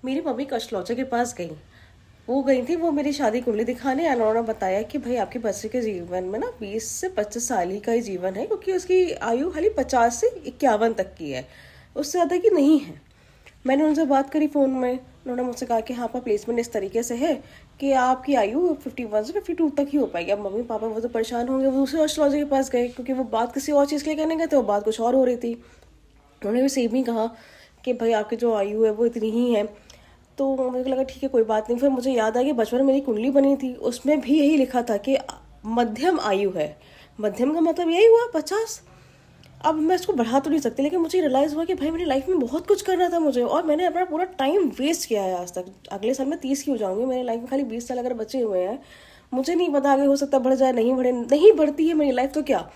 मेरी मम्मी कशलौचा के पास गई। वो गई थी वो मेरी शादी कुंडली दिखाने, और उन्होंने बताया कि भाई आपके बच्चे के जीवन में ना 20 से 25 साल ही का ही जीवन है, क्योंकि उसकी आयु खाली 50 से 51 तक की है, उससे ज़्यादा की नहीं है। मैंने उनसे बात करी फ़ोन में, उन्होंने मुझसे कहा कि हाँ, आपका प्लेसमेंट इस तरीके से है कि आपकी आयु 51 से 52 तक ही हो पाएगी। अब मम्मी पापा वो तो परेशान होंगे, वो दूसरे एस्ट्रोलॉजर के पास गए, क्योंकि वो बात किसी और चीज़ के लिए करने गए थे, वो बात कुछ और हो रही थी। उन्होंने भी सेम ही कहा कि भाई आपकी जो आयु है वो इतनी ही है। तो मुझे लगा ठीक है, कोई बात नहीं। फिर मुझे याद आया कि बचपन में मेरी कुंडली बनी थी, उसमें भी यही लिखा था कि मध्यम आयु है। मध्यम का मतलब यही हुआ 50। अब मैं इसको बढ़ा तो नहीं सकती, लेकिन मुझे रियलाइज़ हुआ कि भाई मेरी लाइफ में बहुत कुछ करना था मुझे, और मैंने अपना पूरा टाइम वेस्ट किया है आज तक। अगले साल मैं 30 की हो जाऊंगी, मेरी लाइफ में खाली 20 साल अगर बचे हुए हैं। मुझे नहीं पता आगे हो सकता बढ़ जाए, नहीं बढ़े, नहीं बढ़ती है मेरी लाइफ तो क्या।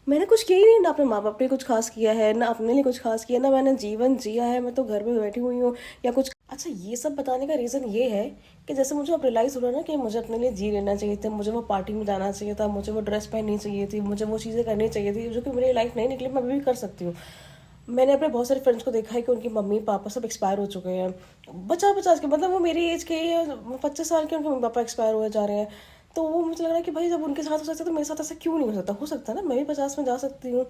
मैंने कुछ किया ही नहीं, ना अपने माँ बाप के लिए कुछ खास किया है, ना अपने लिए कुछ खास किया, ना मैंने जीवन जिया है। मैं तो घर में बैठी हुई हूँ या कुछ। अच्छा, ये सब बताने का रीज़न ये है कि जैसे मुझे अब रियलाइज़ हो रहा है ना कि मुझे अपने लिए जी लेना चाहिए था, मुझे वो पार्टी में जाना चाहिए था, मुझे वो ड्रेस पहननी चाहिए थी, मुझे वो चीज़ें करनी चाहिए थी जो कि मेरी लाइफ नहीं निकली, मैं अभी भी कर सकती हूँ। मैंने अपने बहुत सारे फ्रेंड्स को देखा है कि उनकी मम्मी पापा सब एक्सपायर हो चुके हैं, 50-50 के, मतलब वो मेरी एज के ही हैं, 25 साल के उनके मम्मी पापा एक्सपायर हुए जा रहे हैं। तो वो मुझे लग रहा है कि भाई जब उनके साथ हो सकता है तो मेरे साथ ऐसा क्यों नहीं हो सकता है ना, मैं भी 50 में जा सकती हूँ।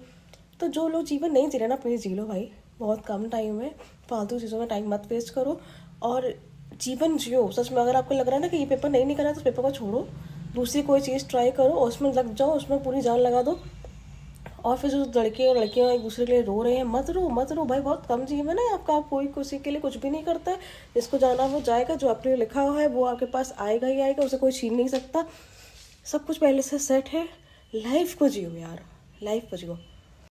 तो जो लोग जीवन नहीं जी रहे ना, प्लीज़ जी लो भाई, बहुत कम टाइम है। फालतू चीज़ों में टाइम मत वेस्ट करो और जीवन जियो सच में। अगर आपको लग रहा है ना कि ये पेपर नहीं निकला है तो उस पेपर को छोड़ो, दूसरी कोई चीज़ ट्राई करो, उसमें लग जाओ, उसमें पूरी जान लगा दो। और फिर जो लड़के और लड़कियां एक दूसरे के लिए रो रहे हैं, मत रो भाई, बहुत कम जीवन है आपका। आप कोई किसी के लिए कुछ भी नहीं करता है। जिसको जाना वो जाएगा, जो आपके लिए लिखा हुआ है वो आपके पास आएगा ही आएगा, उसे कोई छीन नहीं सकता। सब कुछ पहले से सेट है। लाइफ को जियो यार, लाइफ को जियो।